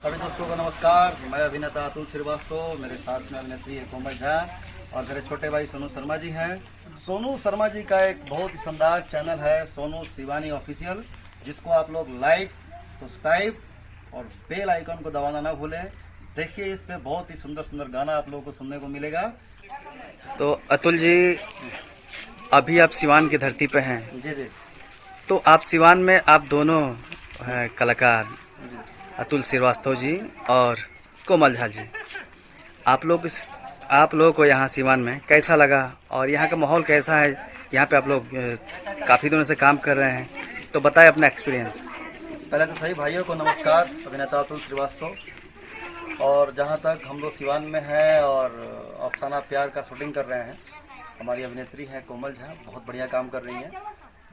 सभी दोस्तों को नमस्कार। मैं अभिनेता अतुल श्रीवास्तव, मेरे साथ में अभिनेत्री है कोमल झा और मेरे छोटे भाई सोनू शर्मा जी हैं। सोनू शर्मा जी का एक बहुत ही शानदार चैनल है सोनू शिवानी ऑफिशियल, जिसको आप लोग लाइक, सब्सक्राइब और बेल आइकन को दबाना ना भूलें। देखिए, इस पे बहुत ही सुंदर सुंदर गाना आप लोगों को सुनने को मिलेगा। तो अतुल जी, अभी आप सिवान की धरती पे हैं। जी जी। तो आप सिवान में आप दोनों हैं कलाकार, अतुल श्रीवास्तव जी और कोमल झा जी। आप लोगों को यहाँ सिवान में कैसा लगा और यहाँ का माहौल कैसा है? यहाँ पे आप लोग काफ़ी दिनों से काम कर रहे हैं, तो बताएं अपना एक्सपीरियंस। पहले तो सभी भाइयों को नमस्कार। अभिनेता अतुल श्रीवास्तव, और जहाँ तक हम लोग सिवान में हैं और अफसाना प्यार का शूटिंग कर रहे हैं, हमारी अभिनेत्री हैं कोमल झा, बहुत बढ़िया काम कर रही हैं।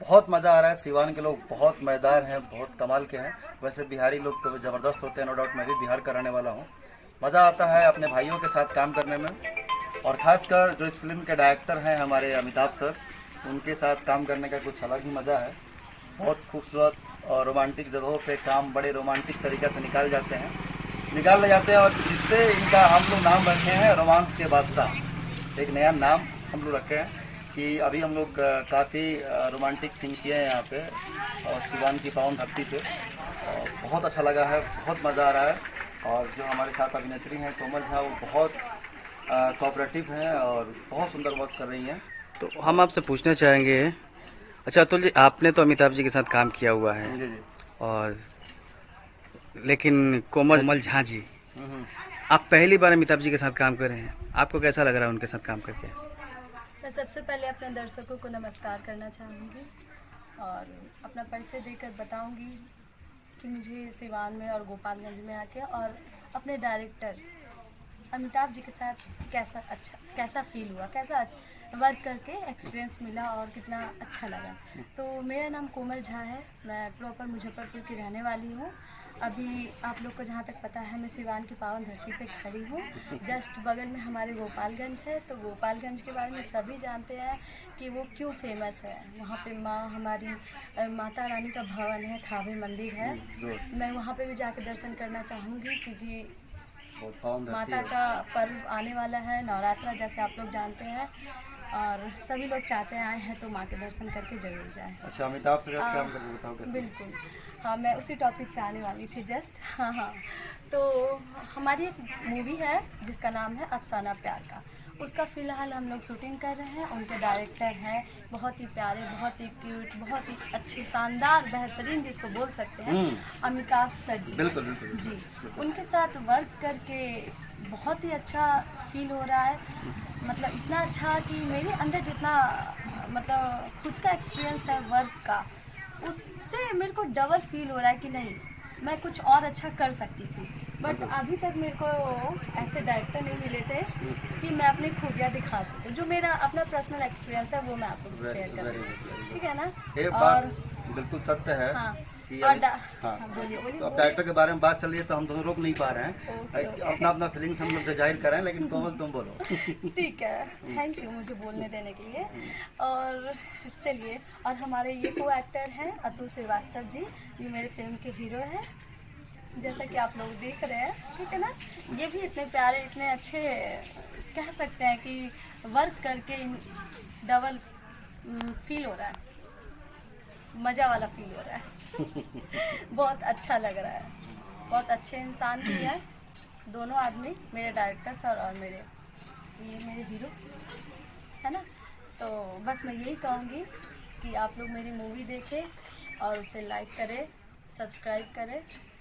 बहुत मज़ा आ रहा है। सिवान के लोग बहुत मज़ेदार हैं, बहुत कमाल के हैं। वैसे बिहारी लोग तो ज़बरदस्त होते हैं, नो डाउट। मैं भी बिहार का रहने वाला हूँ। मज़ा आता है अपने भाइयों के साथ काम करने में, और ख़ासकर जो इस फिल्म के डायरेक्टर हैं हमारे अमिताभ सर, उनके साथ काम करने का कुछ अलग ही मज़ा है। बहुत खूबसूरत और रोमांटिक जगहों पे काम बड़े रोमांटिक तरीक़े से निकाल ले जाते हैं, और जिससे इनका हम लोग नाम रखे हैं रोमांस के बादशाह। एक नया नाम हम लोग रखे हैं कि अभी हम लोग काफ़ी रोमांटिक सीन किए हैं यहाँ पे और सिवान की पावन धरती पे, और बहुत अच्छा लगा है, बहुत मज़ा आ रहा है। और जो हमारे साथ अभिनेत्री हैं कोमल झा, वो बहुत कोऑपरेटिव हैं और बहुत सुंदर वर्क कर रही हैं। तो हम आपसे पूछना चाहेंगे, अच्छा अतुल जी, आपने तो अमिताभ जी के साथ काम किया हुआ है, जी जी। और लेकिन कोमल झा जी, आप पहली बार अमिताभ जी के साथ काम कर रहे हैं, आपको कैसा लग रहा है उनके साथ काम करके? मैं सबसे पहले अपने दर्शकों को नमस्कार करना चाहूँगी और अपना परिचय देकर बताऊँगी कि मुझे सिवान में और गोपालगंज में आके और अपने डायरेक्टर अमिताभ जी के साथ कैसा फील हुआ, कैसा वर्क करके एक्सपीरियंस मिला और कितना अच्छा लगा। तो मेरा नाम कोमल झा है, मैं प्रॉपर मुजफ्फरपुर की रहने वाली हूँ। अभी आप लोग को जहाँ तक पता है, मैं सिवान की पावन धरती पे खड़ी हूँ। जस्ट बगल में हमारे गोपालगंज है, तो गोपालगंज के बारे में सभी जानते हैं कि वो क्यों फेमस है। वहाँ पे हमारी माता रानी का भवन है, थावे मंदिर है। मैं वहाँ पे भी जाके दर्शन करना चाहूँगी, क्योंकि माता का पर्व आने वाला है, नवरात्रा, जैसे आप लोग जानते हैं, और सभी लोग चाहते हैं आए हैं तो माँ के दर्शन करके जरूर जाएं। अच्छा, अमिताभ से काम करके बताओ कैसे? बिल्कुल, हाँ, मैं उसी टॉपिक से आने वाली थी जस्ट। हाँ, तो हमारी एक मूवी है जिसका नाम है अफसाना प्यार का, उसका फ़िलहाल हम लोग शूटिंग कर रहे हैं। उनके डायरेक्टर हैं बहुत ही प्यारे, बहुत ही क्यूट, बहुत ही अच्छे, शानदार, बेहतरीन जिसको बोल सकते हैं, अमिताभ सर जी। बिल्कुल बिल्कुल जी, उनके साथ वर्क करके बहुत ही अच्छा फील हो रहा है। मतलब इतना अच्छा कि मेरे अंदर जितना मतलब खुद का एक्सपीरियंस है वर्क का, उससे मेरे को डबल फील हो रहा है कि नहीं, मैं कुछ और अच्छा कर सकती थी। बट अभी तक मेरे को ऐसे डायरेक्टर नहीं मिले थे कि मैं अपनी खूबियाँ दिखा सकूँ। जो मेरा अपना पर्सनल एक्सपीरियंस है वो मैं आपको शेयर करूँ, ठीक है ना? ये बात बिल्कुल सत्य है। हाँ, कि और बोलिए। तो अब डायरेक्टर के बारे में बात चल रही है तो हम दोनों रोक नहीं पा रहे हैं। अपना अपना फीलिंग्स हम लोग जाहिर करें, लेकिन कोमल तुम बोलो। ठीक है, थैंक यू मुझे बोलने देने के लिए। और चलिए, और हमारे ये को एक्टर हैं अतुल श्रीवास्तव जी, ये मेरे फिल्म के हीरो हैं, जैसा कि आप लोग देख रहे हैं, ठीक है ना? ये भी इतने प्यारे, इतने अच्छे, कह सकते हैं कि वर्क करके डबल फील हो रहा है, मज़ा वाला फील हो रहा है। बहुत अच्छा लग रहा है। बहुत अच्छे इंसान भी है दोनों आदमी, मेरे डायरेक्टर सर और ये मेरे हीरो है ना। तो बस मैं यही कहूँगी कि आप लोग मेरी मूवी देखें और उसे लाइक करें, सब्सक्राइब करें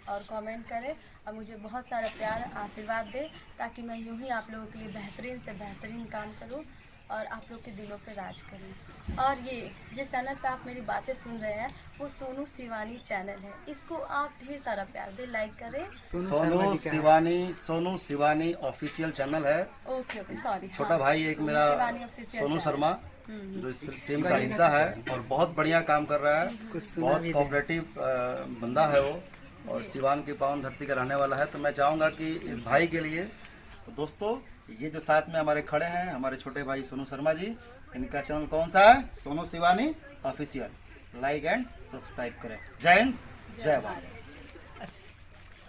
और कमेंट करें, और मुझे बहुत सारा प्यार, आशीर्वाद दें, ताकि मैं यूँ ही आप लोगों के लिए बेहतरीन से बेहतरीन काम करूँ और आप लोग के दिलों पे राज करूँ। और ये जिस चैनल पे आप मेरी बातें सुन रहे हैं, वो सोनू शिवानी चैनल है, इसको आप ढेर सारा प्यार दें, लाइक करें। सोनू शिवानी ऑफिशियल चैनल है। Okay, sorry. छोटा भाई एक मेरा सोनू शर्मा, जो इस फिल्म का हिस्सा है और बहुत बढ़िया काम कर रहा है, बहुत कोऑपरेटिव बंदा है वो, और सिवान की पावन धरती का रहने वाला है। तो मैं चाहूँगा कि इस भाई के लिए, तो दोस्तों, ये जो साथ में हमारे खड़े हैं, हमारे छोटे भाई सोनू शर्मा जी, इनका चैनल कौन सा है? Sonu Shivani official. Like and subscribe करें। जय हिंद, जय भारत।